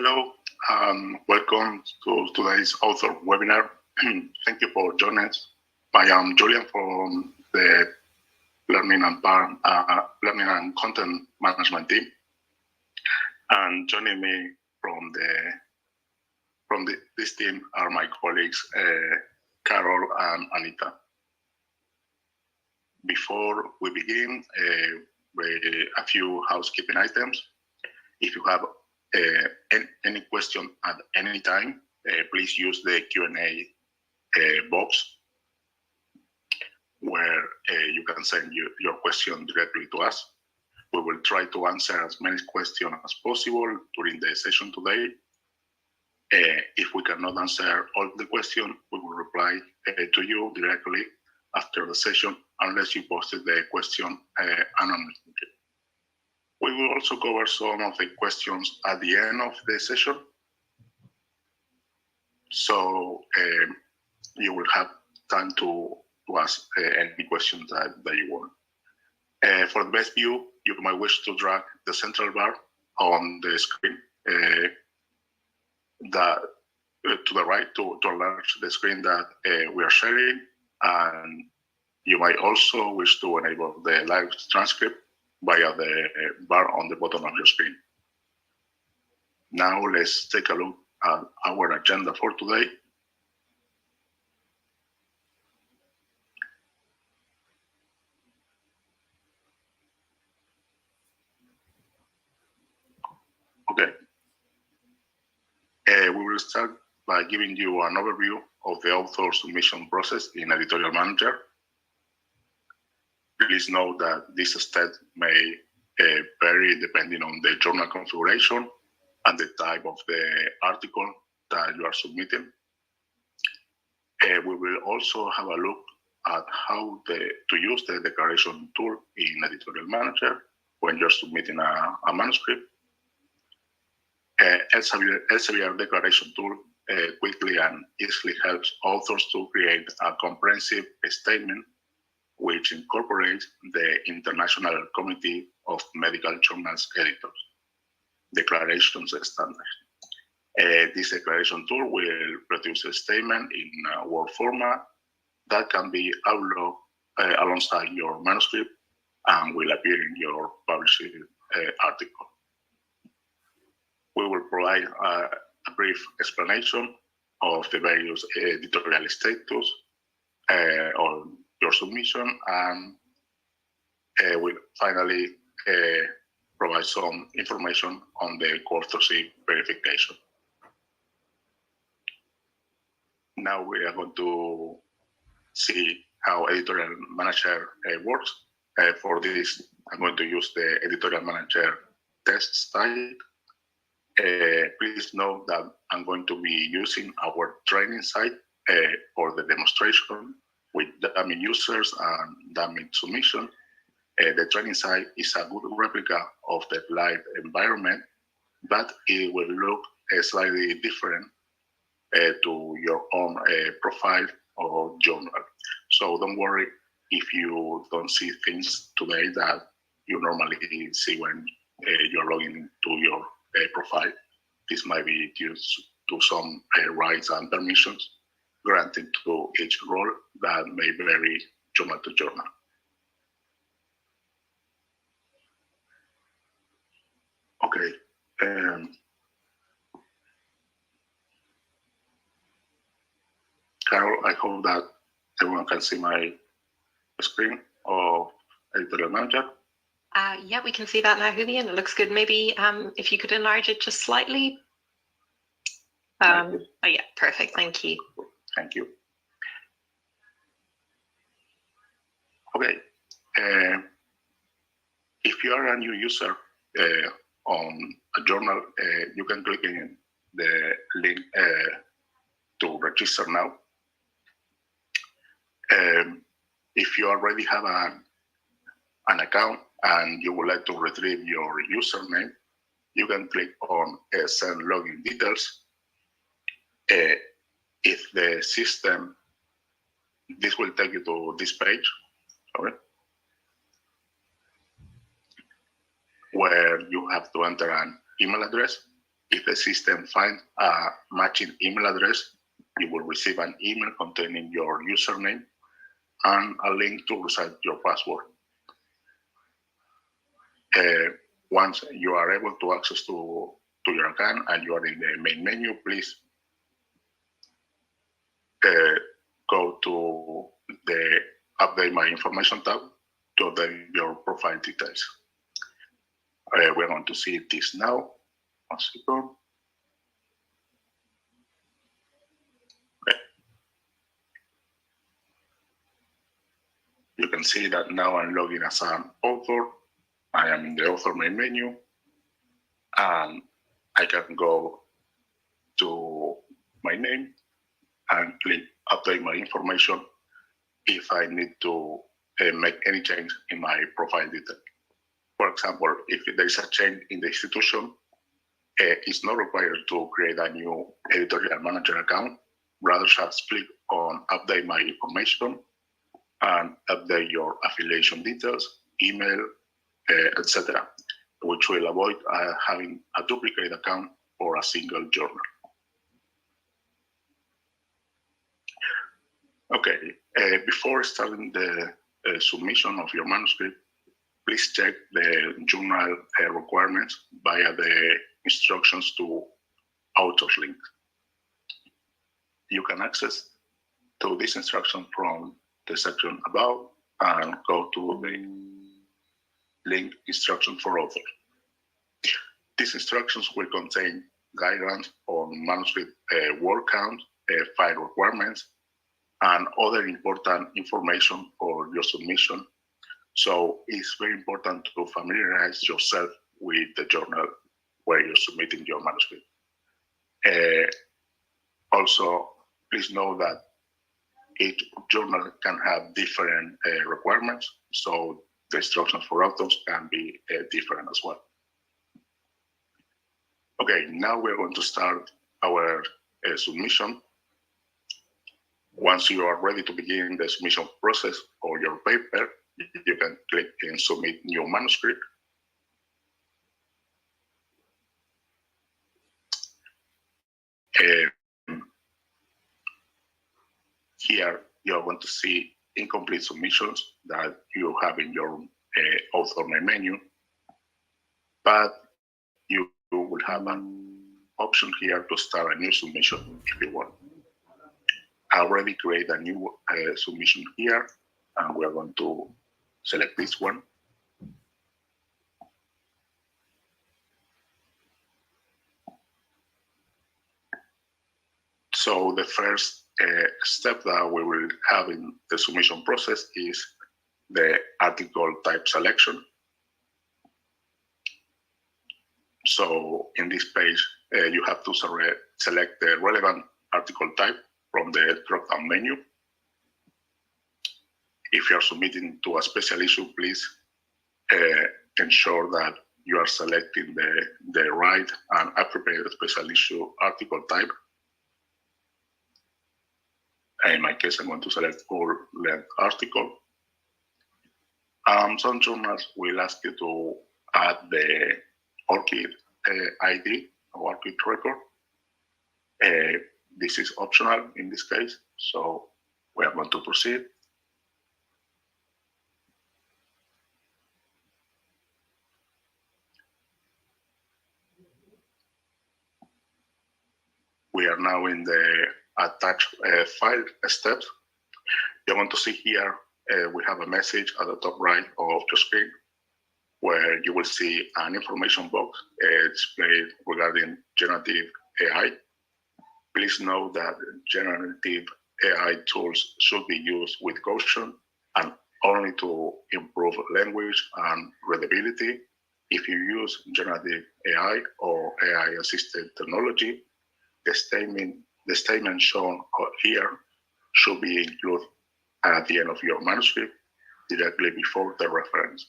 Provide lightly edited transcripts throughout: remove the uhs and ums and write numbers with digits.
Hello, welcome to today's author webinar. Thank you for joining us. I am Julian from the Learning and Content Management team, and joining me from this team are my colleagues Carol and Anita. Before we begin, a few housekeeping items. If you have any question at any time, please use the Q&A box where you can send your question directly to us. We will try to answer as many questions as possible during the session today. If we cannot answer all the questions, we will reply to you directly after the session, unless you posted the question anonymously. We will also cover some of the questions at the end of the session, so you will have time to ask any questions that you want. For the best view, you might wish to drag the central bar on the screen to the right to enlarge the screen that we are sharing, and you might also wish to enable the live transcript via the bar on the bottom of your screen. Now let's take a look at our agenda for today. Okay. We will start by giving you an overview of the author submission process in Editorial Manager. Please note that this step may vary depending on the journal configuration and the type of the article that you are submitting. We will also have a look at how to use the declaration tool in Editorial Manager when you're submitting a manuscript. Elsevier declaration tool quickly and easily helps authors to create a comprehensive statement which incorporates the International Committee of Medical Journals Editors declarations standards. This declaration tool will produce a statement in a Word format that can be uploaded alongside your manuscript and will appear in your published article. We will provide a brief explanation of the various editorial status on your submission, and we'll finally provide some information on the authorship verification. Now we are going to see how Editorial Manager works. For this, I'm going to use the Editorial Manager test style. Please note that I'm going to be using our training site for the demonstration with dummy users and dummy submission. The training site is a good replica of the live environment, but it will look slightly different to your own profile or journal. So don't worry if you don't see things today that you normally see when you're logging into your profile. This might be due to some rights and permissions granted to each role that may vary journal to journal. Okay. Carol, I hope that everyone can see my screen of Editorial Manager. Yeah, we can see that now, Julian. It looks good. Maybe if you could enlarge it just slightly. Oh yeah, perfect. Thank you. Thank you. Okay. If you are a new user on a journal, you can click in the link to register now. If you already have an account and you would like to retrieve your username, you can click on send login details. If the system, this will take you to this page, sorry, where you have to enter an email address. If the system finds a matching email address, you will receive an email containing your username and a link to reset your password. Once you are able to access to your account and you are in the main menu, please go to the Update My Information tab to update your profile details. We're going to see this now. One second. Okay. You can see that now I'm logging as an author. I am in the author main menu, and I can go to my name and click Update My Information if I need to make any change in my profile detail. For example, if there is a change in the institution, it's not required to create a new Editorial Manager account. Rather, just click on Update My Information and update your affiliation details, email, etc., which will avoid having a duplicate account for a single journal. Okay, before starting the submission of your manuscript, please check the journal requirements via the instructions to authors link. You can access to this instruction from the section above and go to the link instruction for authors. These instructions will contain guidelines on manuscript word count, file requirements, and other important information for your submission. So it's very important to familiarize yourself with the journal where you're submitting your manuscript. Also, please know that each journal can have different requirements, so the instructions for authors can be different as well. Okay, now we're going to start our submission. Once you are ready to begin the submission process for your paper, you can click in Submit New Manuscript. Here, you're going to see incomplete submissions that you have in your author main menu, but you will have an option here to start a new submission if you want. I already created a new submission here, and we're going to select this one. So the first step that we will have in the submission process is the article type selection. So in this page, you have to select the relevant article type from the drop-down menu. If you are submitting to a special issue, please ensure that you are selecting the right and appropriate special issue article type. In my case, I'm going to select full-length article. Some journals will ask you to add the ORCID ID or ORCID record. This is optional in this case, so we are going to proceed. We are now in the attach file steps. You're going to see here, we have a message at the top right of your screen where you will see an information box displayed regarding generative AI. Please note that generative AI tools should be used with caution and only to improve language and readability. If you use generative AI or AI-assisted technology, the statement shown here should be included at the end of your manuscript directly before the reference.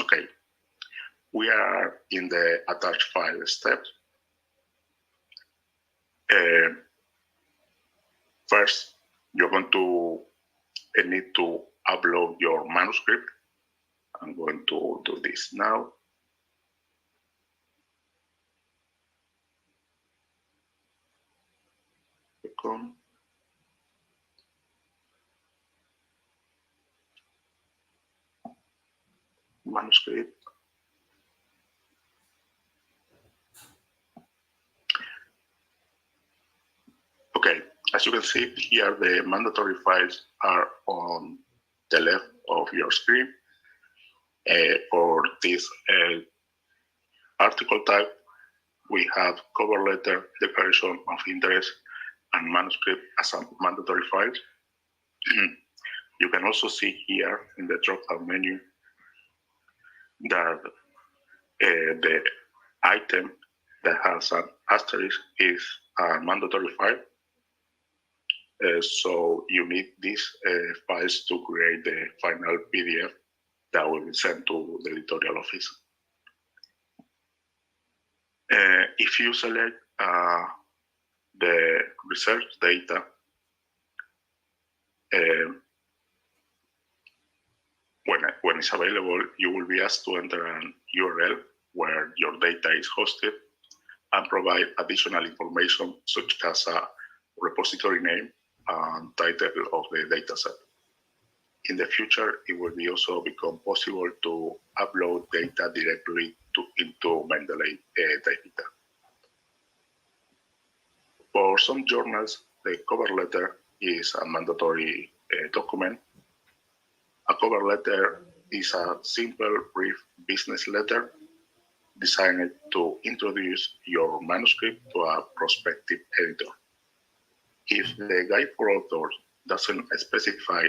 Okay, we are in the attach file step. First, you're going to need to upload your manuscript. I'm going to do this now. Manuscript. Okay, as you can see here, the mandatory files are on the left of your screen. For this article type, we have cover letter, declaration of interest, and manuscript as a mandatory files. You can also see here in the drop-down menu that the item that has an asterisk is a mandatory file. So you need these files to create the final PDF that will be sent to the editorial office. If you select the research data, when it's available, you will be asked to enter an URL where your data is hosted and provide additional information such as a repository name and title of the dataset. In the future, it will be also become possible to upload data directly into Mendeley data. For some journals, the cover letter is a mandatory document. A cover letter is a simple, brief business letter designed to introduce your manuscript to a prospective editor. If the guide for authors doesn't specify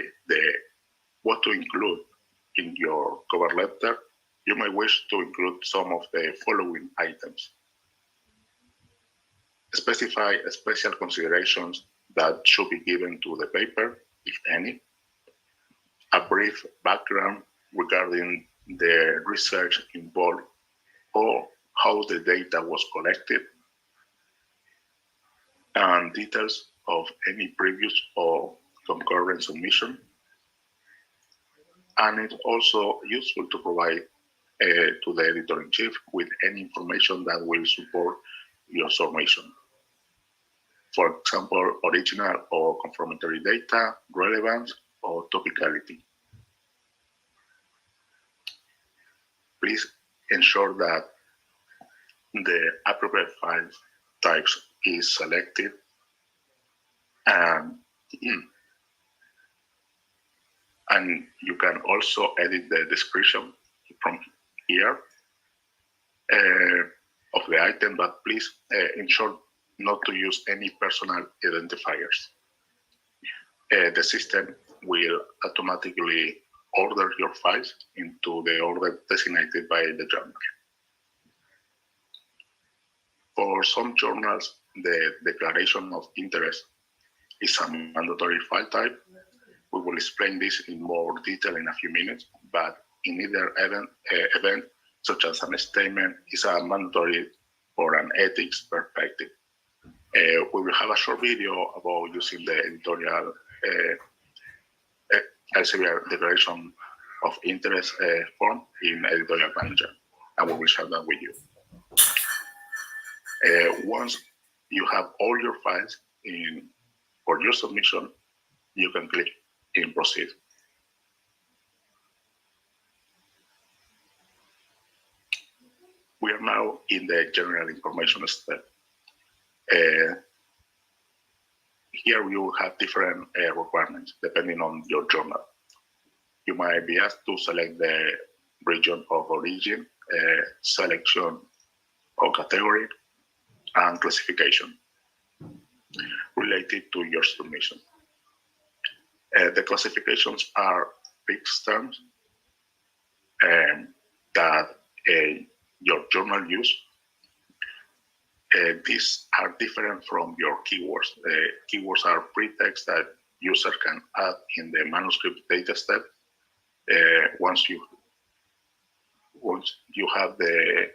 what to include in your cover letter, you may wish to include some of the following items. Specify special considerations that should be given to the paper, if any. A brief background regarding the research involved or how the data was collected, and details of any previous or concurrent submission. And it's also useful to provide to the editor-in-chief with any information that will support your submission. For example, original or confirmatory data, relevance, or topicality. Please ensure that the appropriate file types is selected, and you can also edit the description from here of the item, but please ensure not to use any personal identifiers. The system will automatically order your files into the order designated by the journal. For some journals, the declaration of interest is a mandatory file type. We will explain this in more detail in a few minutes, but in either event such as a statement, is a mandatory for an ethics perspective. We will have a short video about using the editorial Elsevier declaration of interest form in Editorial Manager, and we will share that with you. Once you have all your files for your submission, you can click in Proceed. We are now in the general information step. Here you will have different requirements depending on your journal. You might be asked to select the region of origin, selection or category, and classification related to your submission. The classifications are fixed terms that your journal use. These are different from your keywords. Keywords are pre-text that user can add in the manuscript data step. Once you have the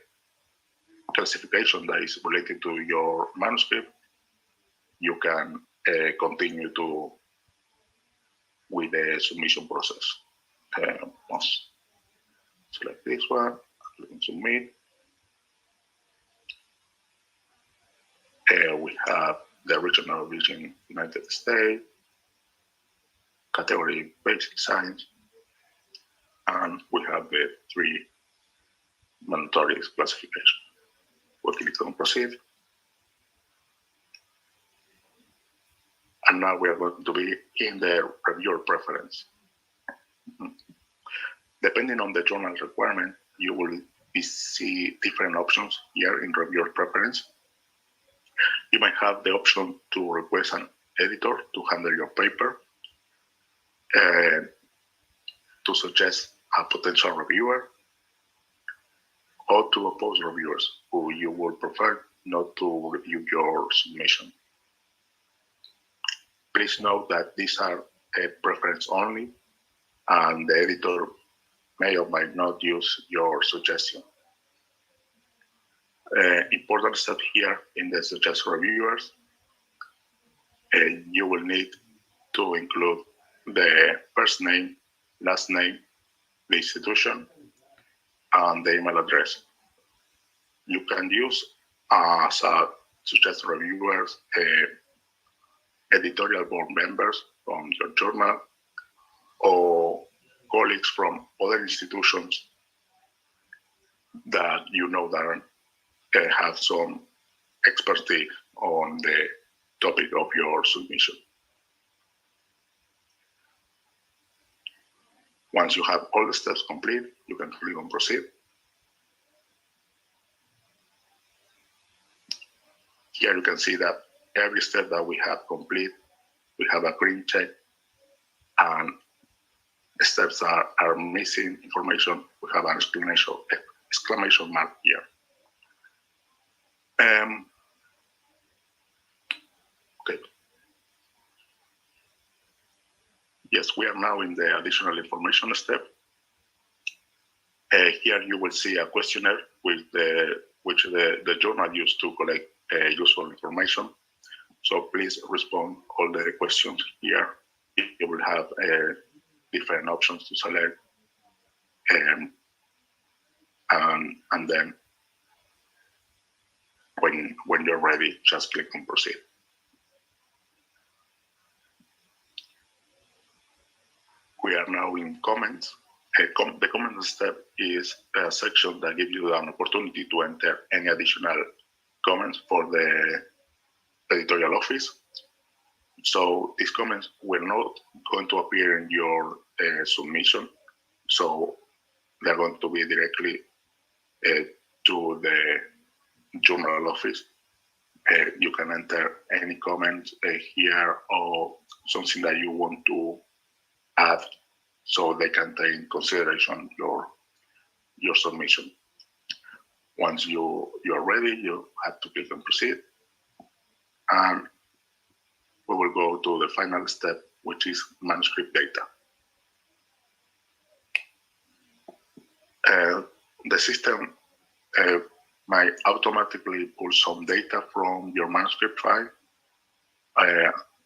classification that is related to your manuscript, you can continue with the submission process. select this one, click on submit. We have the regional origin, United States, category basic science, and we have the 3 mandatory classification. We'll click on proceed. And now we are going to be in the reviewer preference. Depending on the journal requirement, you will see different options here in reviewer preference. You might have the option to request an editor to handle your paper, and to suggest a potential reviewer, or to oppose reviewers who you would prefer not to review your submission. Please note that these are a preference only, and the editor may or might not use your suggestion. Important step here in the suggest reviewers, you will need to include the first name, last name, the institution, and the email address. You can use as a suggest reviewers editorial board members from your journal or colleagues from other institutions that you know that have some expertise on the topic of your submission. Once you have all the steps complete, you can click on proceed. Here you can see that every step that we have complete, we have a green check, and the steps that are missing information, we have an exclamation mark here. Okay. Yes, we are now in the additional information step. Here you will see a questionnaire with which the journal used to collect useful information. So please respond all the questions here. You will have different options to select, and then when you're ready, just click on proceed. We are now in comments. The comment step is a section that gives you an opportunity to enter any additional comments for the editorial office. So these comments were not going to appear in your submission. So they're going to be directly to the journal office. You can enter any comments here or something that you want to add, so they can take in consideration your submission. Once you're ready, you have to click on proceed, and we will go to the final step, which is manuscript data. The system might automatically pull some data from your manuscript file,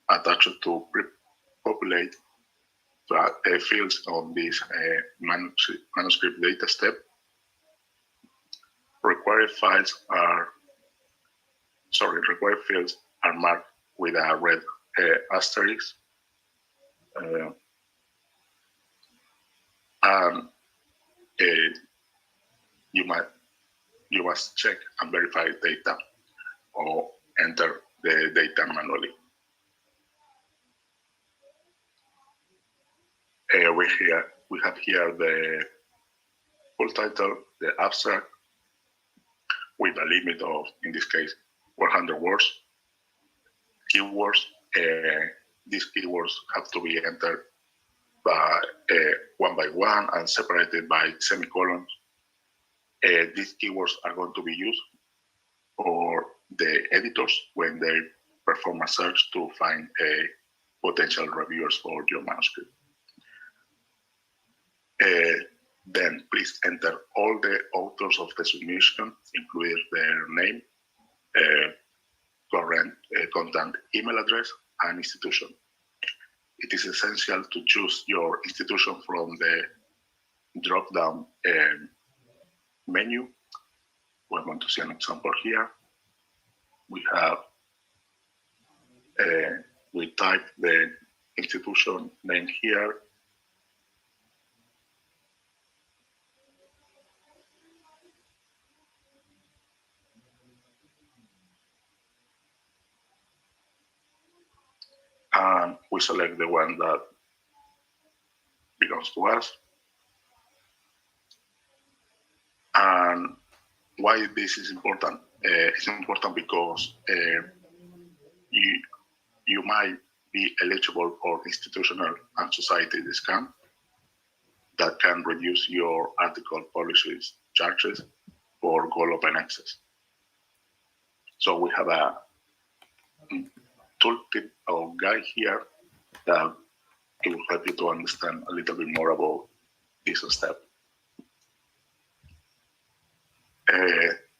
attach it to populate fields on this manuscript data step. Required fields are marked with a red asterisk, and you must check and verify data or enter the data manually. We have here the full title, the abstract, with a limit of, in this case, 100 words. Keywords, these keywords have to be entered by one by one and separated by semicolons. These keywords are going to be used for the editors when they perform a search to find potential reviewers for your manuscript. Then please enter all the authors of the submission, including their name, current contact email address, and institution. It is essential to choose your institution from the drop-down menu. We're going to see an example here. We have, we type the institution name here. And we select the one that belongs to us. And why this is important? It's important because you might be eligible for institutional and society discount that can reduce your article publishers charges for Gold Open Access. So we have a tooltip or guide here that it will help you to understand a little bit more about this step.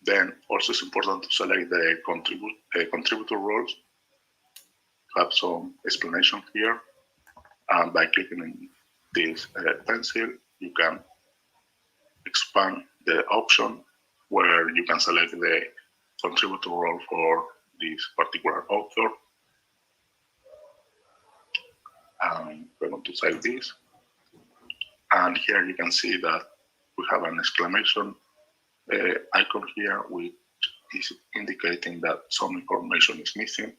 Then also it's important to select the contributor roles. Have some explanation here. And by clicking in this pencil, you can expand the option where you can select the contributor role for this particular author. We're going to save this. And here you can see that we have an exclamation icon here, which is indicating that some information is missing.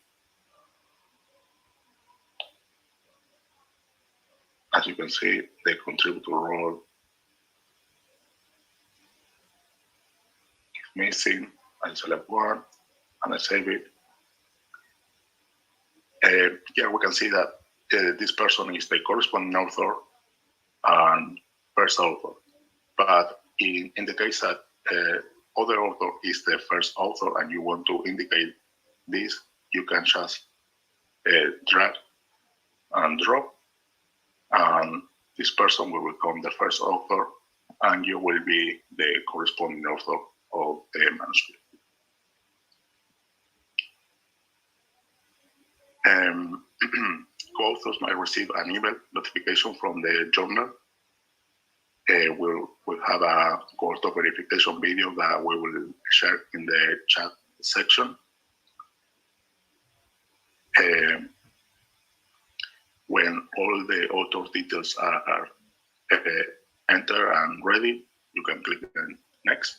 As you can see, the contributor role is missing. I select one and I save it. Here we can see that this person is the corresponding author and first author. But in the case that other author is the first author and you want to indicate this, you can just drag and drop, and this person will become the first author and you will be the corresponding author of the manuscript. Co-authors might receive an email notification from the journal. We'll have a co-author verification video that we will share in the chat section. When all the author details are entered and ready, you can click on next.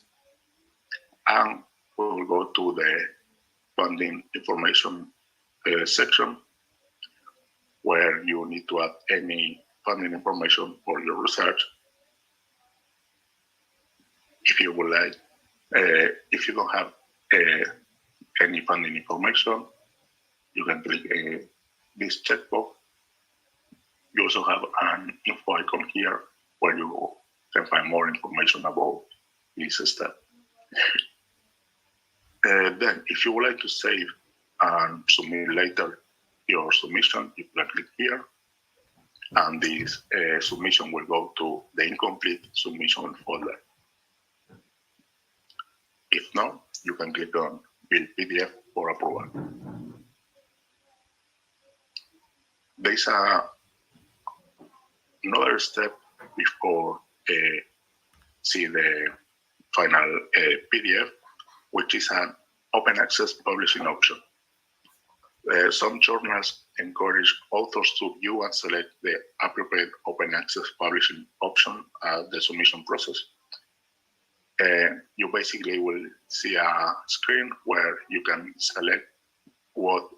And we will go to the funding information section where you need to add any funding information for your research. If you would like, if you don't have any funding information, you can click this checkbox. You also have an info icon here where you can find more information about this step. Then, if you would like to save and submit later your submission, you can click here, and this submission will go to the incomplete submission folder. If not, you can click on Build PDF for approval. There's another step before see the final PDF, which is an open access publishing option. Some journals encourage authors to view and select the appropriate open access publishing option at the submission process. You basically will see a screen where you can select what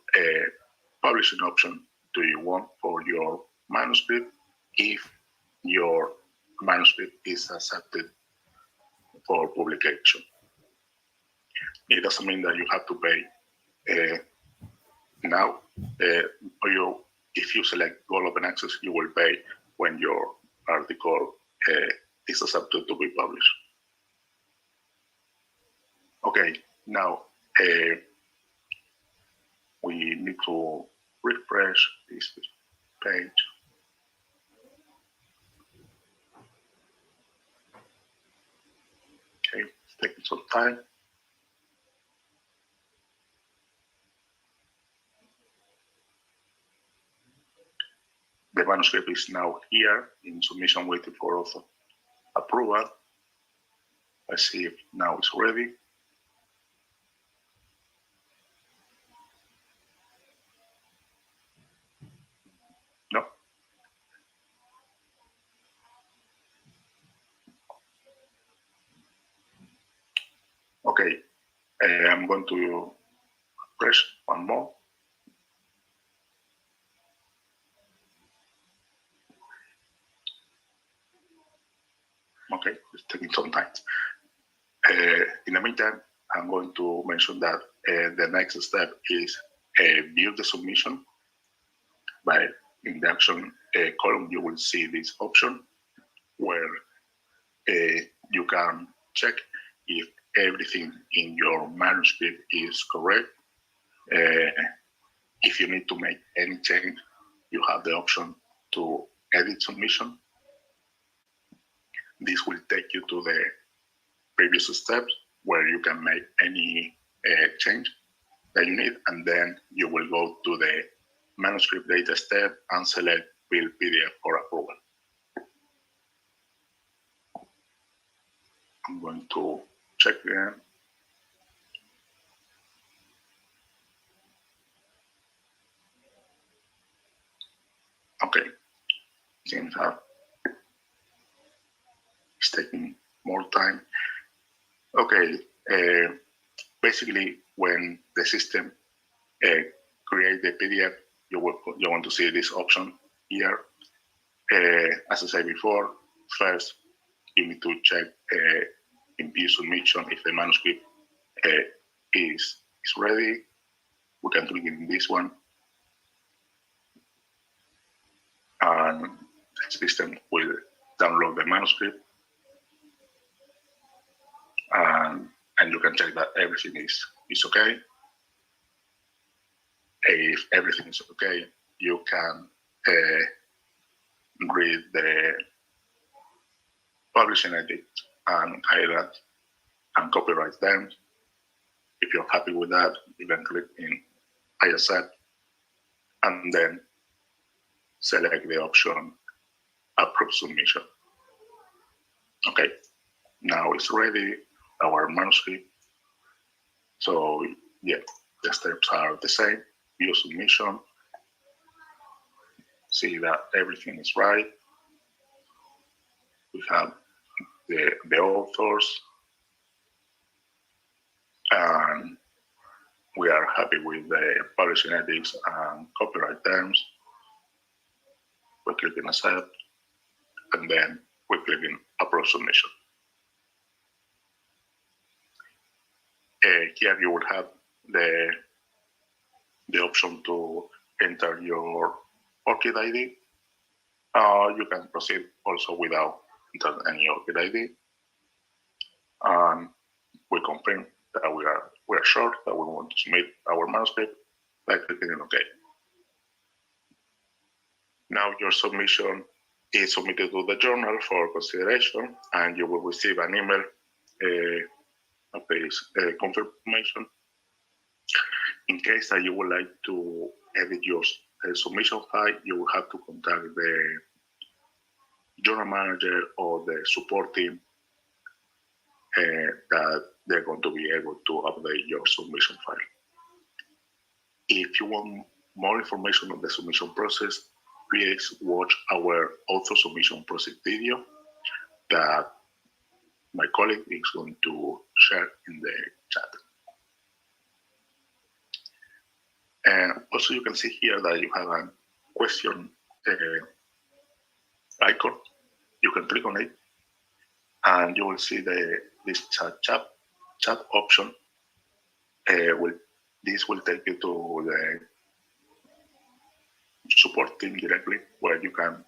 publishing option do you want for your manuscript if your manuscript is accepted for publication. It doesn't mean that you have to pay now. If you select Gold Open Access, you will pay when your article is accepted to be published. Okay, now we need to refresh this page. Okay, it's taking some time. The manuscript is now here in submission waiting for author approval. Let's see if now it's ready. No. Okay, I'm going to press one more. Okay, it's taking some time. In the meantime, I'm going to mention that the next step is view the submission. By in the action column, you will see this option where you can check if everything in your manuscript is correct. If you need to make any change, you have the option to edit submission. This will take you to the previous steps where you can make any change that you need, and then you will go to the manuscript data step and select build PDF for approval. I'm going to check again. Okay, seems that it's taking more time. Okay, basically when the system create the PDF, you want to see this option here. As I said before, first you need to check in view submission if the manuscript is ready. We can click in this one, and the system will download the manuscript, and you can check that everything is okay. If everything is okay, you can read the publishing edit and highlight and copyright them. If you're happy with that, you can click in I accept and then select the option approve submission. Okay, now it's ready, our manuscript. So yeah, the steps are the same. View submission, see that everything is right. We have the authors, and we are happy with the publishing edits and copyright terms. We click in accept, and then we click in approve submission. Here you will have the option to enter your ORCID ID. You can proceed also without entering any ORCID ID. And we confirm that we are sure that we want to submit our manuscript by clicking on OK. Now your submission is submitted to the journal for consideration, and you will receive an email confirmation. In case that you would like to edit your submission file, you will have to contact the journal manager or the support team that they're going to be able to update your submission file. If you want more information on the submission process, please watch our author submission process video that my colleague is going to share in the chat. And also you can see here that you have a question icon. You can click on it and you will see this chat option. This will take you to the support team directly, where you can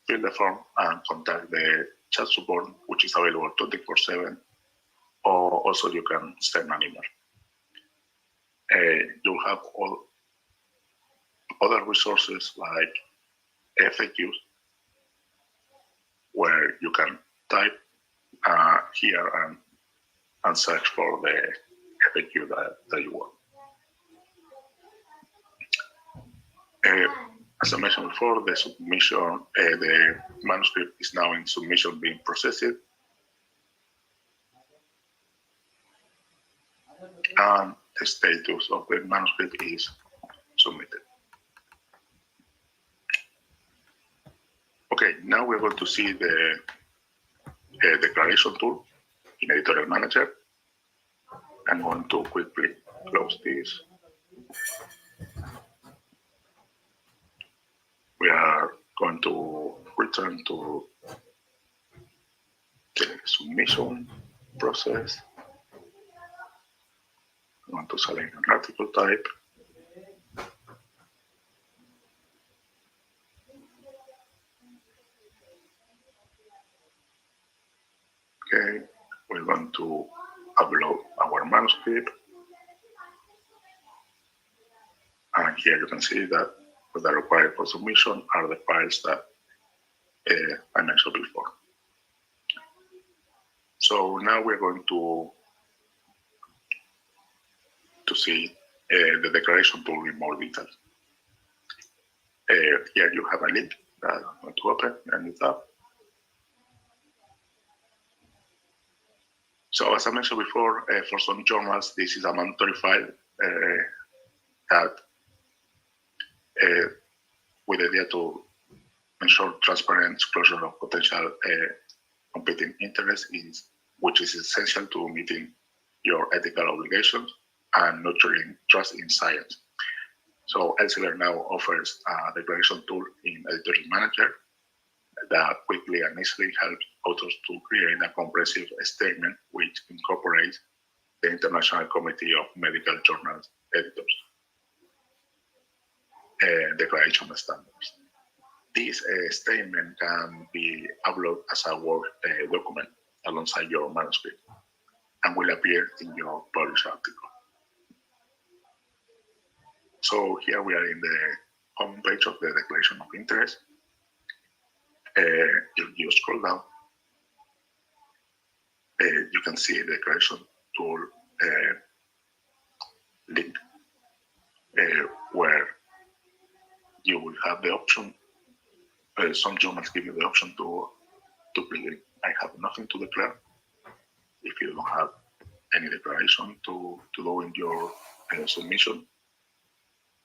fill the form and contact the chat support, which is available 24/7, or also you can send an email. You'll have all other resources like FAQs, where you can type here and search for the FAQ that you want. As I mentioned before, the submission, the manuscript is now in submission being processed. And the status of the manuscript is submitted. Okay, now we're going to see the declaration tool in Editorial Manager. I'm going to quickly close this. We are going to return to the submission process. I'm going to select an article type. Okay, we're going to upload our manuscript. And here you can see that what are required for submission are the files that I mentioned before. So now we're going to see the declaration tool in more detail. Here you have a link that I'm going to open and it's up. So as I mentioned before, for some journals, this is a mandatory file that with the idea to ensure transparent disclosure of potential competing interests, which is essential to meeting your ethical obligations and nurturing trust in science. So Elsevier now offers a declaration tool in Editorial Manager that quickly and easily helps authors to create a comprehensive statement which incorporates the International Committee of Medical Journals Editors declaration standards. This statement can be uploaded as a Word document alongside your manuscript and will appear in your published article. So here we are in the home page of the Declaration of Interest. If you scroll down, you can see the declaration tool link where you will have the option. Some journals give you the option to click it. I have nothing to declare. If you don't have any declaration to do in your submission,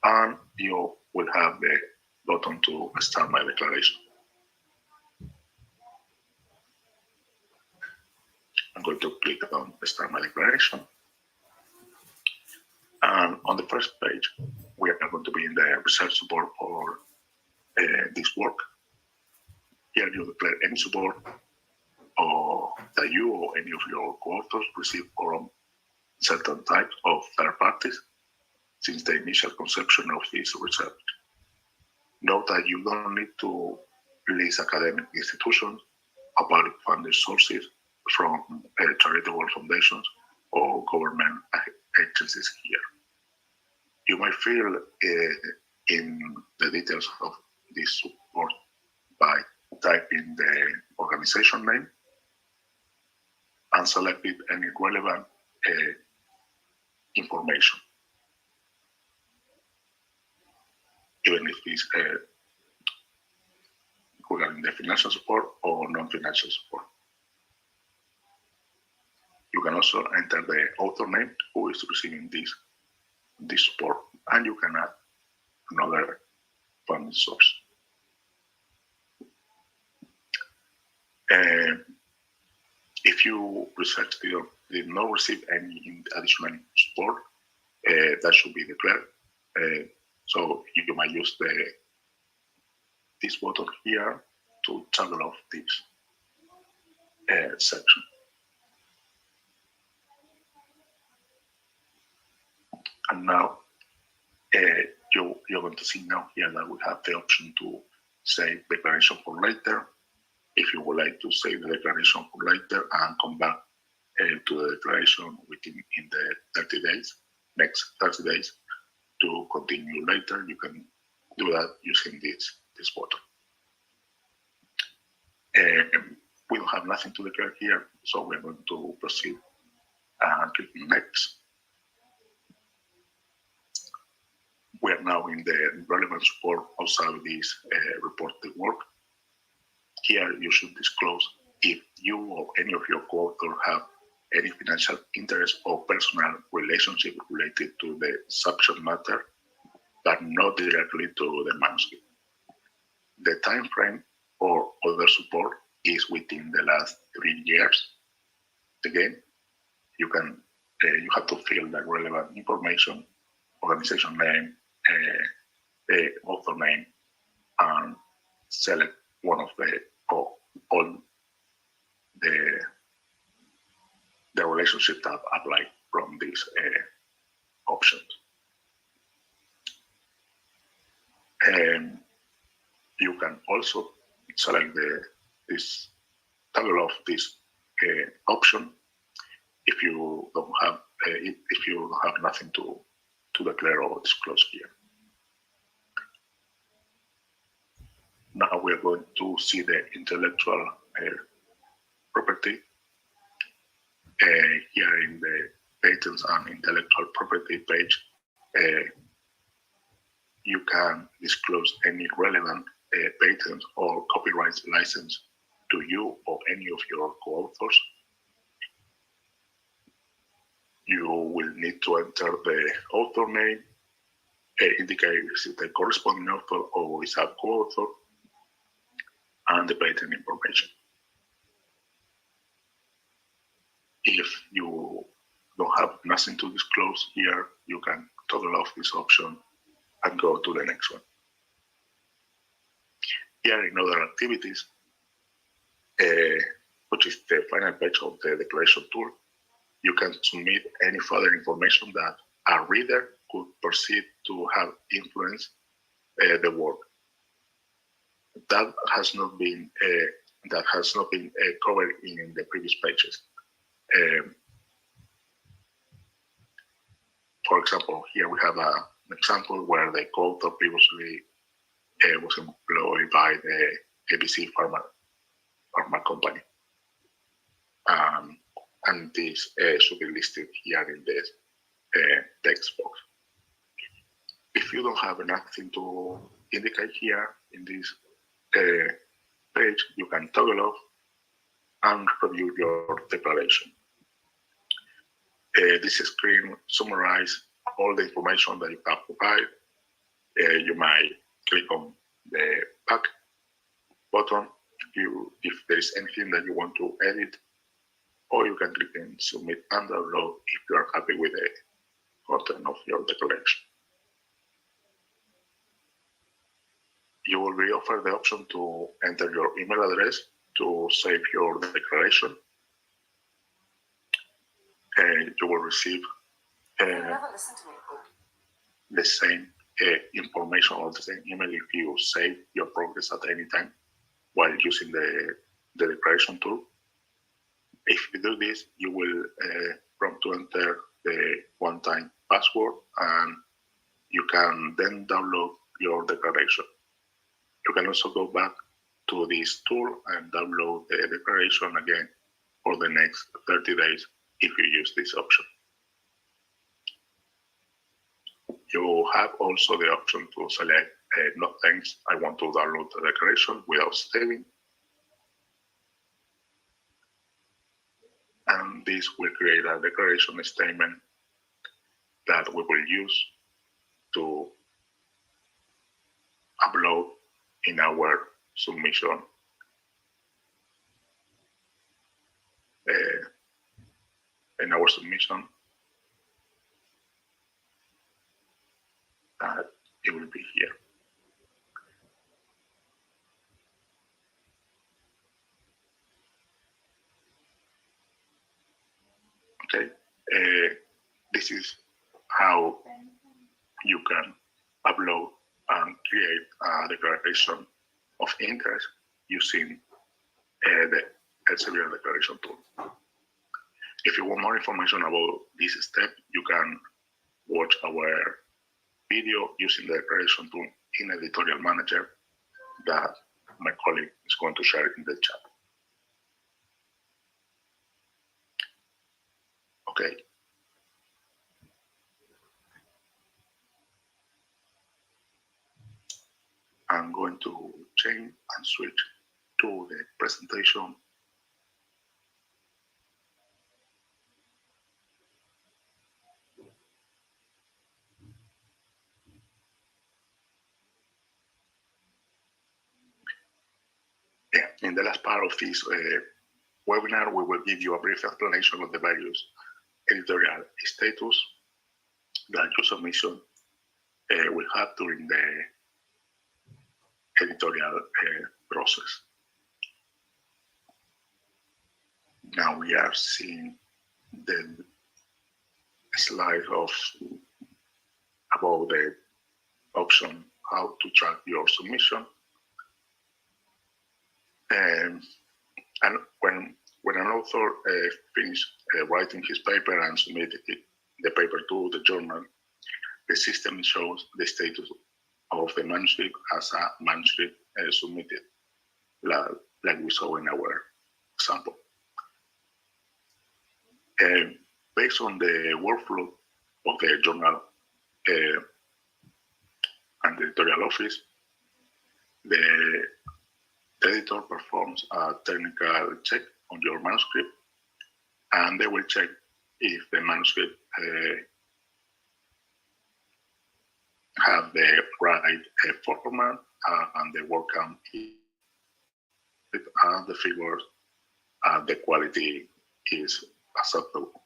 and you will have the button to start my declaration. I'm going to click on Start My Declaration. And on the first page, we are going to be in the research support for this work. Here you declare any support or that you or any of your co-authors receive from certain types of third parties since the initial conception of this research. Note that you don't need to list academic institutions or public funded sources from charitable foundations or government agencies here. You might fill in the details of this support by typing the organization name and selecting any relevant information, even if it's regarding the financial support or non-financial support. You can also enter the author name who is receiving this support, and you can add another funding source. If your research did not receive any additional support, that should be declared. So you might use this button here to toggle off this section. And now you're going to see now here that we have the option to save declaration for later. If you would like to save the declaration for later and come back to the declaration within the 30 days, next 30 days, to continue later, you can do that using this button. We don't have nothing to declare here, so we're going to proceed and click next. We are now in the relevant support outside this reported work. Here you should disclose if you or any of your co-authors have any financial interest or personal relationship related to the subject matter, but not directly to the manuscript. The time frame for other support is within the last 3 years. Again, you have to fill the relevant information, organization name, the author name, and select one of the or all the relationship that apply from these options. You can also select this toggle off this option if you don't have nothing to declare or disclose here. Now we are going to see the intellectual property. Here in the patents and intellectual property page, you can disclose any relevant patents or copyright license to you or any of your co-authors. You will need to enter the author name, indicate if it's the corresponding author or is a co-author, and the patent information. If you don't have nothing to disclose here, you can toggle off this option and go to the next one. Here in other activities, which is the final page of the declaration tool, you can submit any further information that a reader could perceive to have influenced the work. That has not been covered in the previous pages. For example, here we have an example where the co-author previously was employed by the ABC Pharma company. And this should be listed here in this text box. If you don't have nothing to indicate here in this page, you can toggle off and review your declaration. This screen summarizes all the information that you have provided. You might click on the back button if there is anything that you want to edit, or you can click on submit and download if you are happy with the content of your declaration. You will be offered the option to enter your email address to save your declaration. You will receive the same information or the same email if you save your progress at any time while using the declaration tool. If you do this, you will prompt to enter the one-time password, and you can then download your declaration. You can also go back to this tool and download the declaration again for the next 30 days if you use this option. You have also the option to select no thanks, I want to download the declaration without saving. And this will create a declaration statement that we will use to upload in our submission. It will be here. Okay, this is how you can upload and create a declaration of interest using the Elsevier declaration tool. If you want more information about this step, you can watch our video using the declaration tool in Editorial Manager that my colleague is going to share in the chat. Okay. going to change and switch to the presentation. In the last part of this webinar, we will give you a brief explanation of the various editorial status that your submission will have during the editorial process. Now we are seeing the slide about the option how to track your submission. And when an author finishes writing his paper and submitted the paper to the journal, the system shows the status of the manuscript as a manuscript submitted, like we saw in our example. Based on the workflow of the journal and the editorial office, the editor performs a technical check on your manuscript, and they will check if the manuscript have the right format and the word count and the figures and the quality is acceptable.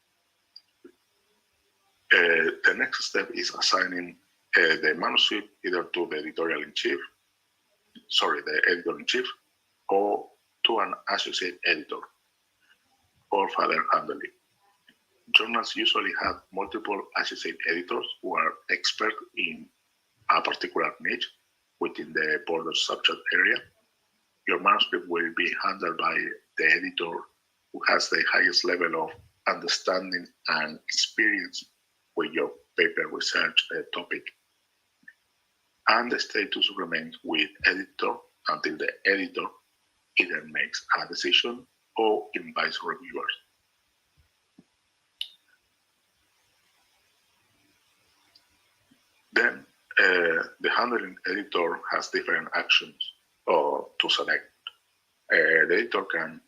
The next step is assigning the manuscript either to the editor-in-chief, or to an associate editor or further handling. Journals usually have multiple associate editors who are experts in a particular niche within the border subject area. Your manuscript will be handled by the editor who has the highest level of understanding and experience with your paper research topic. And the status remains with editor until the editor either makes a decision or invites reviewers. Then the handling editor has different actions to select. The editor can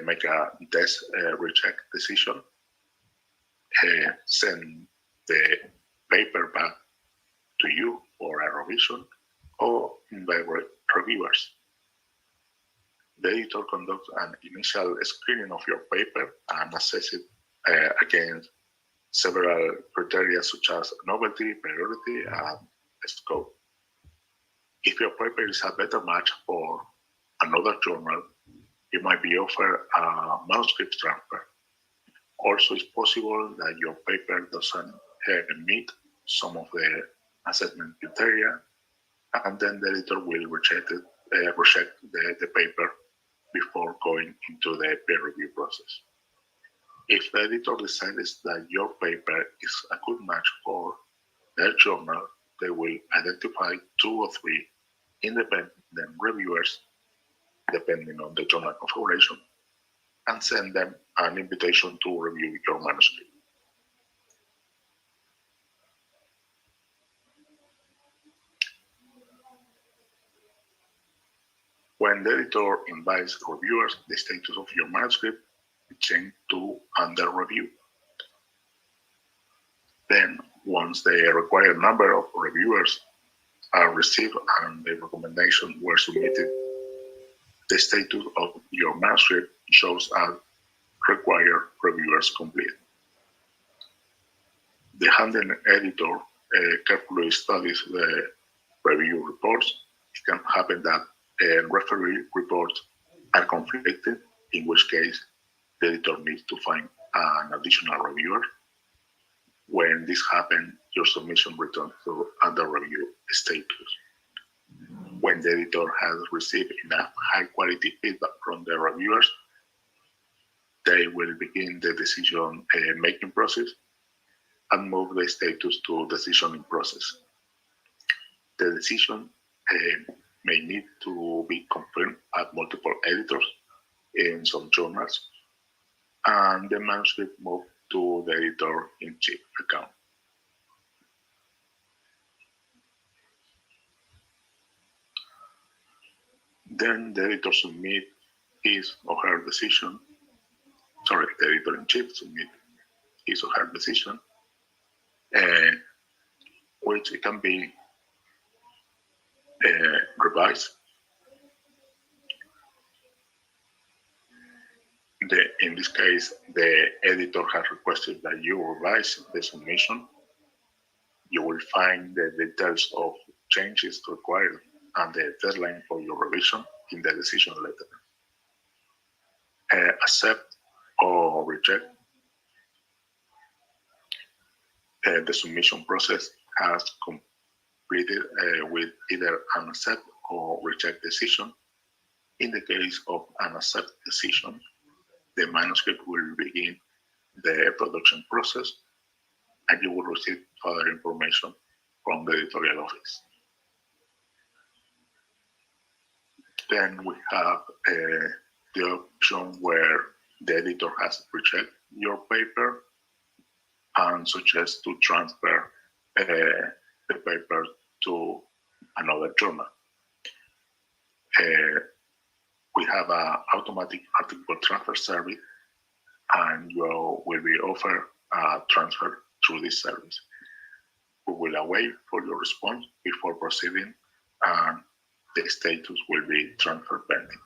make a test reject decision, send the paper back to you for a revision, or invite reviewers. The editor conducts an initial screening of your paper and assesses it against several criteria such as novelty, priority, and scope. If your paper is a better match for another journal, you might be offered a manuscript transfer. Also, it's possible that your paper doesn't meet some of the assessment criteria, and then the editor will reject the paper before going into the peer review process. If the editor decides that your paper is a good match for their journal, they will identify 2 or 3 independent reviewers, depending on the journal configuration, and send them an invitation to review your manuscript. When the editor invites reviewers, the status of your manuscript is changed to under review. Then, once the required number of reviewers are received and the recommendations were submitted, the status of your manuscript shows as required reviewers complete. The handling editor carefully studies the review reports. It can happen that referee reports are conflicted, in which case the editor needs to find an additional reviewer. When this happens, your submission returns to under review status. When the editor has received enough high-quality feedback from the reviewers, they will begin the decision-making process and move the status to decisioning process. The decision may need to be confirmed at multiple editors in some journals, and the manuscript moved to the editor-in-chief account. Then the editor submit his or her decision. Sorry, the editor-in-chief submit his or her decision, which it can be revised. In this case, the editor has requested that you revise the submission. You will find the details of changes required and the deadline for your revision in the decision letter. Accept or reject. The submission process has completed with either an accept or reject decision. In the case of an accept decision, the manuscript will begin the production process and you will receive further information from the editorial office. Then we have the option where the editor has rejected your paper and suggests to transfer the paper to another journal. We have an automatic article transfer service, and you will be offered a transfer through this service. We will await for your response before proceeding, and the status will be transfer pending.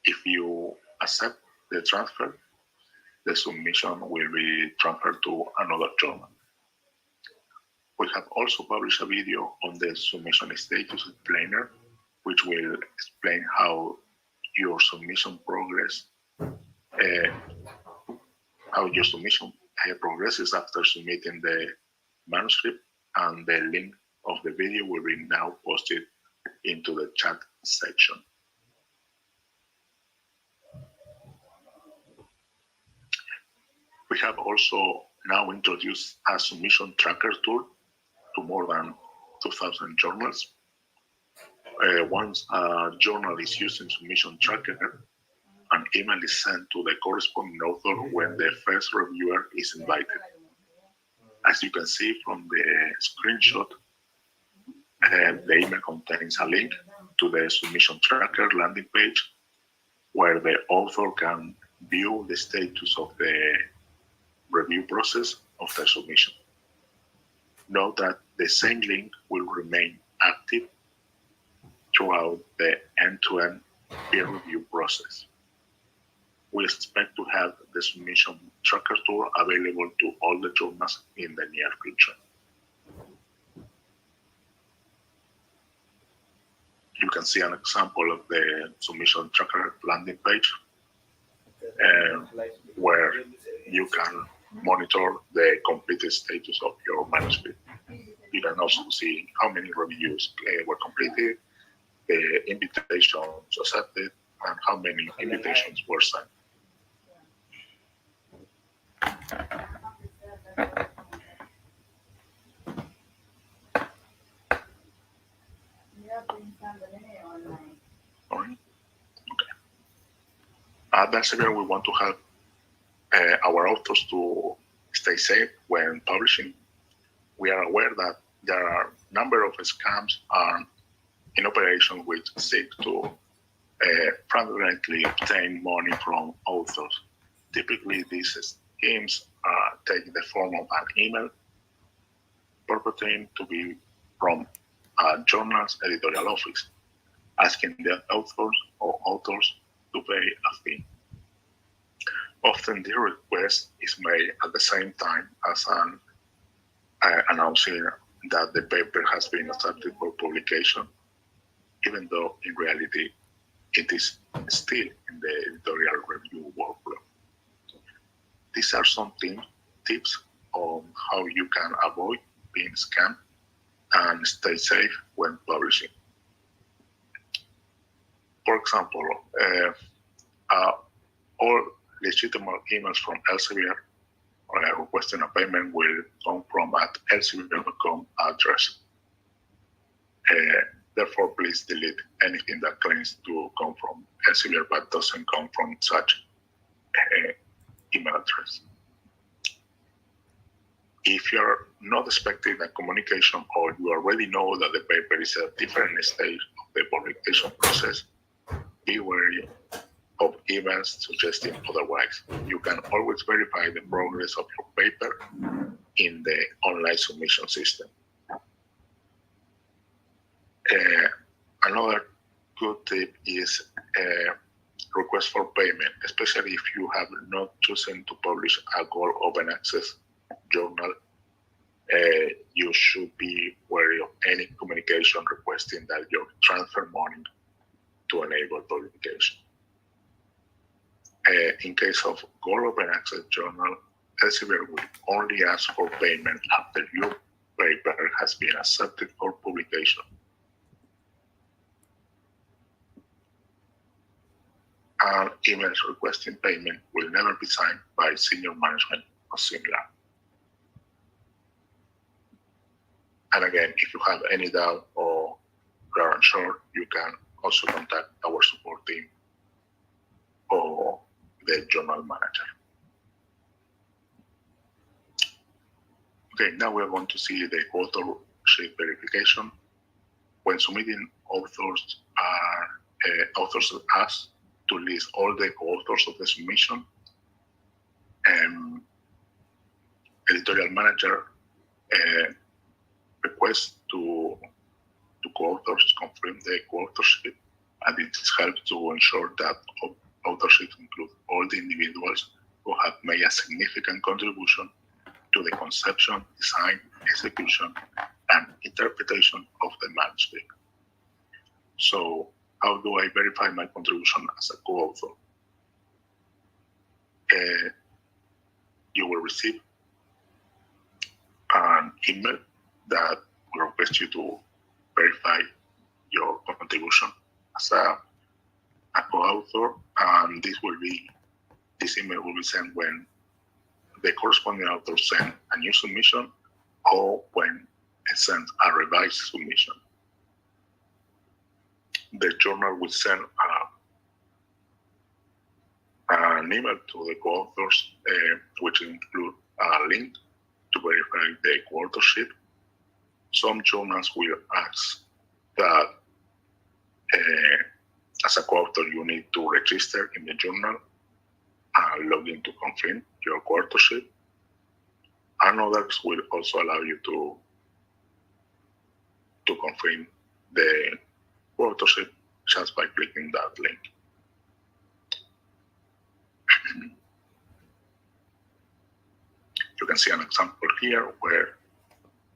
If you accept the transfer, the submission will be transferred to another journal. We have also published a video on the submission status explainer, which will explain how your submission progresses after submitting the manuscript, and the link of the video will be now posted into the chat section. We have also now introduced a submission tracker tool to more than 2,000 journals. Once a journal is using submission tracker, an email is sent to the corresponding author when the first reviewer is invited. As you can see from the screenshot, the email contains a link to the submission tracker landing page where the author can view the status of the review process of the submission. Note that the same link will remain active throughout the end-to-end peer review process. We expect to have the submission tracker tool available to all the journals in the near future. You can see an example of the submission tracker landing page where you can monitor the completed status of your manuscript. You can also see how many reviews were completed, the invitations accepted, and how many invitations were sent. All right. Okay. That's where we want to help our authors to stay safe when publishing. We are aware that there are a number of scams in operation which seek to fraudulently obtain money from authors. Typically, these schemes take the form of an email purporting to be from a journal's editorial office, asking the authors to pay a fee. Often the request is made at the same time as announcing that the paper has been accepted for publication, even though in reality it is still in the editorial review workflow. These are some tips on how you can avoid being scammed and stay safe when publishing. For example, all legitimate emails from Elsevier requesting a payment will come from at elsevier.com address. Therefore, please delete anything that claims to come from Elsevier but doesn't come from such email address. If you're not expecting a communication or you already know that the paper is at a different stage of the publication process. Be wary of events suggesting otherwise. You can always verify the progress of your paper in the online submission system. Another good tip is request for payment, especially if you have not chosen to publish a gold open access journal. You should be wary of any communication requesting that you transfer money to enable publication. In case of gold open access journal, Elsevier will only ask for payment after your paper has been accepted for publication. And emails requesting payment will never be signed by senior management or similar. And again, if you have any doubt or you are unsure, you can also contact our support team or the journal manager. Okay, now we're going to see the authorship verification. When submitting, authors are asked to list all the co-authors of the submission. Editorial Manager requests to co-authors confirm the co-authorship, and it helps to ensure that authorship includes all the individuals who have made a significant contribution to the conception, design, execution, and interpretation of the manuscript. So, how do I verify my contribution as a co-author? You will receive an email that will request you to verify your contribution as a co-author, and this email will be sent when the corresponding author sends a new submission or when it sends a revised submission. The journal will send an email to the co-authors, which include a link to verify the co-authorship. Some journals will ask that as a co-author you need to register in the journal and log in to confirm your co-authorship. And others will also allow you to confirm the co-authorship just by clicking that link. You can see an example here where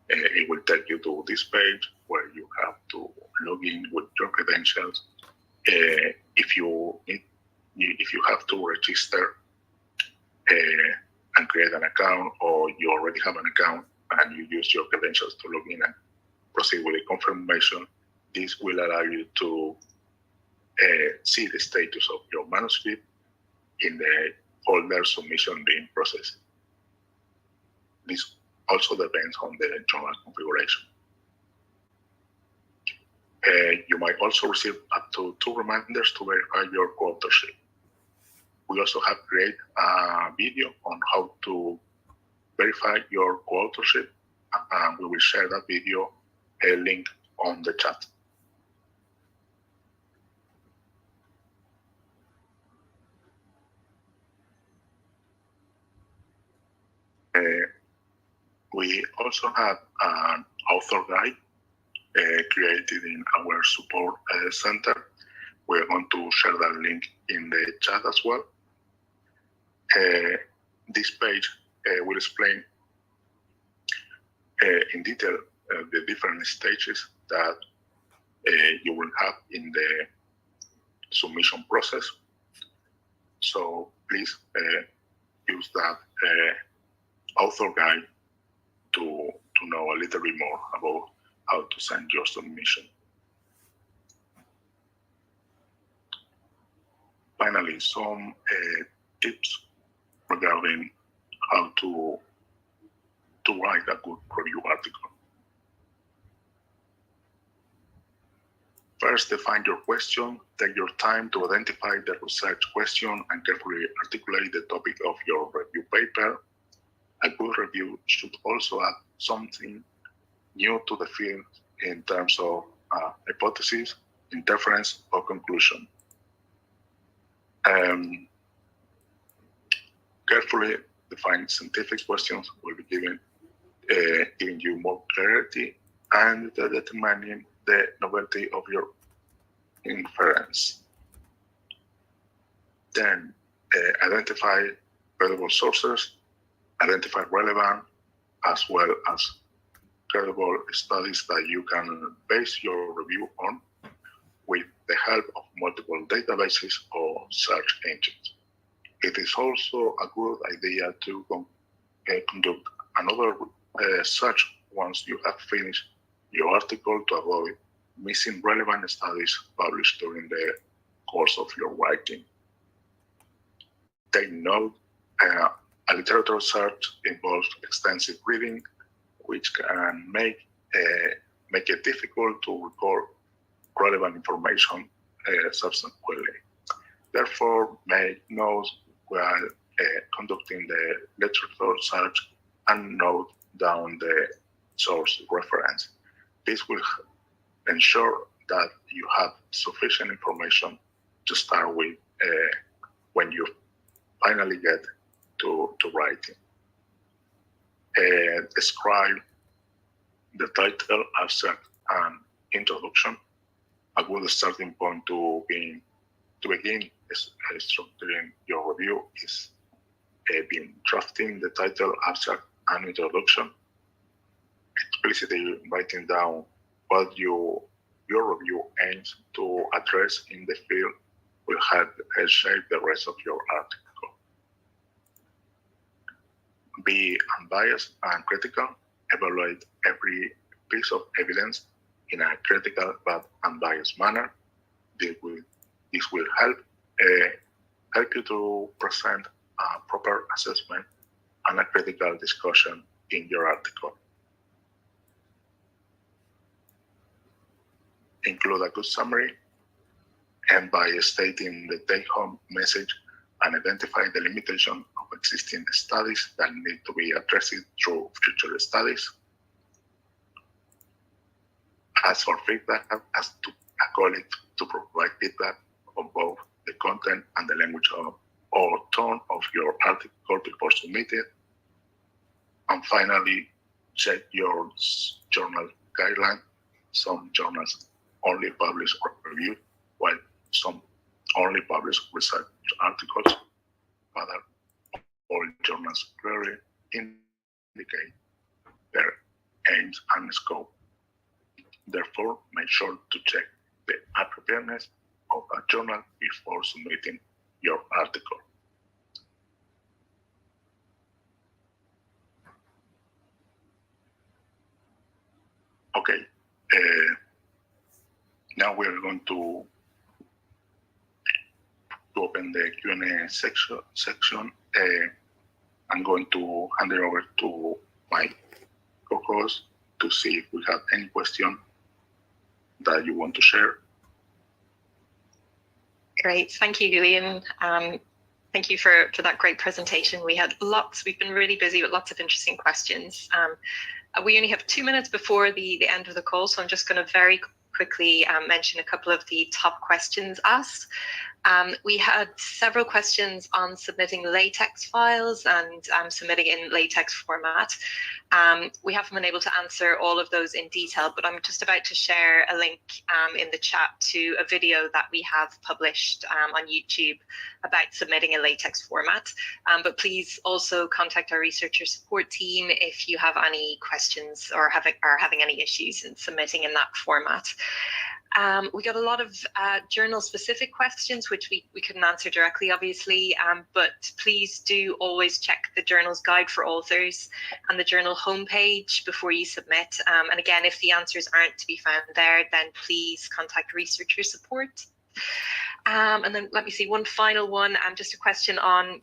it will take you to this page where you have to log in with your credentials. If you have to register and create an account, or you already have an account and you use your credentials to log in and proceed with the confirmation, this will allow you to see the status of your manuscript in the folder submission being processed. This also depends on the journal configuration. You might also receive up to 2 reminders to verify your co-authorship. We also have created a video on how to verify your co-authorship, and we will share that video link on the chat. We also have an author guide created in our support center. We're going to share that link in the chat as well. This page will explain in detail the different stages that you will have in the submission process. So please use that author guide to know a little bit more about how to send your submission. Finally, some tips regarding how to write a good review article. First, define your question. Take your time to identify the research question and carefully articulate the topic of your review paper. A good review should also add something new to the field in terms of hypotheses, interference, or conclusion. Carefully defined scientific questions will be giving you more clarity and determining the novelty of your inference. Then identify credible sources, identify relevant as well as credible studies that you can base your review on with the help of multiple databases or search engines. It is also a good idea to conduct another search once you have finished your article to avoid missing relevant studies published during the course of your writing. Take note, a literature search involves extensive reading, which can make it difficult to record relevant information subsequently. Therefore, make notes while conducting the literature search and note down the source reference. This will ensure that you have sufficient information to start with when you finally get to writing. Describe the title, abstract, and introduction. A good starting point to begin structuring your review is drafting the title, abstract, and introduction. Explicitly writing down what your review aims to address in the field will help shape the rest of your article. Be unbiased and critical. Evaluate every piece of evidence in a critical but unbiased manner. This will help you to present a proper assessment and a critical discussion in your article. Include a good summary, and by stating the take-home message and identify the limitation of existing studies that need to be addressed through future studies. Ask for feedback, ask a colleague to provide feedback on both the content and the language or tone of your article before submitting. And finally, check your journal guideline. Some journals only publish or review, while some only publish research articles. But all journals clearly indicate their aims and scope. Therefore, make sure to check the appropriateness of a journal before submitting your article. Okay, now we're going to open the Q&A section. I'm going to hand it over to my co-host to see if we have any question that you want to share. Great, thank you, Julian. Thank you for that great presentation. We've been really busy with lots of interesting questions. We only have 2 minutes before the end of the call, so I'm just going to very quickly mention a couple of the top questions asked. We had several questions on submitting LaTeX files and submitting in LaTeX format. We haven't been able to answer all of those in detail, but I'm just about to share a link in the chat to a video that we have published on YouTube about submitting in LaTeX format. But please also contact our researcher support team if you have any questions or are having any issues in submitting in that format. We got a lot of journal-specific questions, which we couldn't answer directly, obviously, but please do always check the journal's guide for authors and the journal homepage before you submit. And again, if the answers aren't to be found there, then please contact researcher support. And then let me see, one final one, just a question on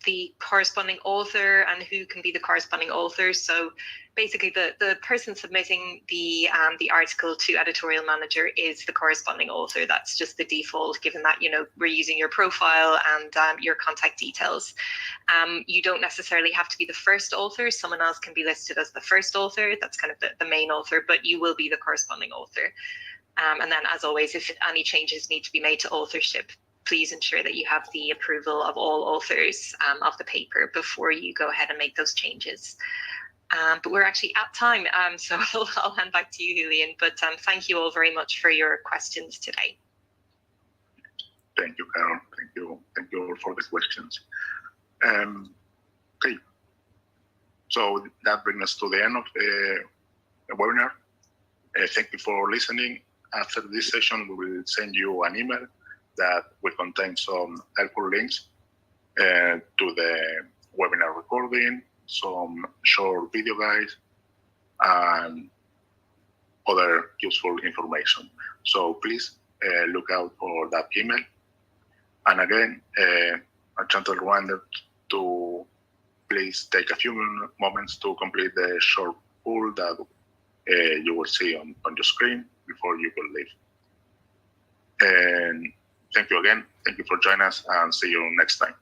the corresponding author and who can be the corresponding author. So basically the person submitting the article to Editorial Manager is the corresponding author. That's just the default, given that, you know, we're using your profile and your contact details. You don't necessarily have to be the first author. Someone else can be listed as the first author. That's kind of the main author, but you will be the corresponding author. And then, as always, if any changes need to be made to authorship, please ensure that you have the approval of all authors of the paper before you go ahead and make those changes. But we're actually at time, so I'll hand back to you, Julian. But thank you all very much for your questions today. Thank you, Carol. Thank you all for the questions. Okay, so that brings us to the end of the webinar. Thank you for listening. After this session, we will send you an email that will contain some helpful links to the webinar recording, some short video guides, and other useful information. So please look out for that email. And again, a gentle reminder to please take a few moments to complete the short poll that you will see on your screen before you will leave. And thank you again. Thank you for joining us, and see you next time.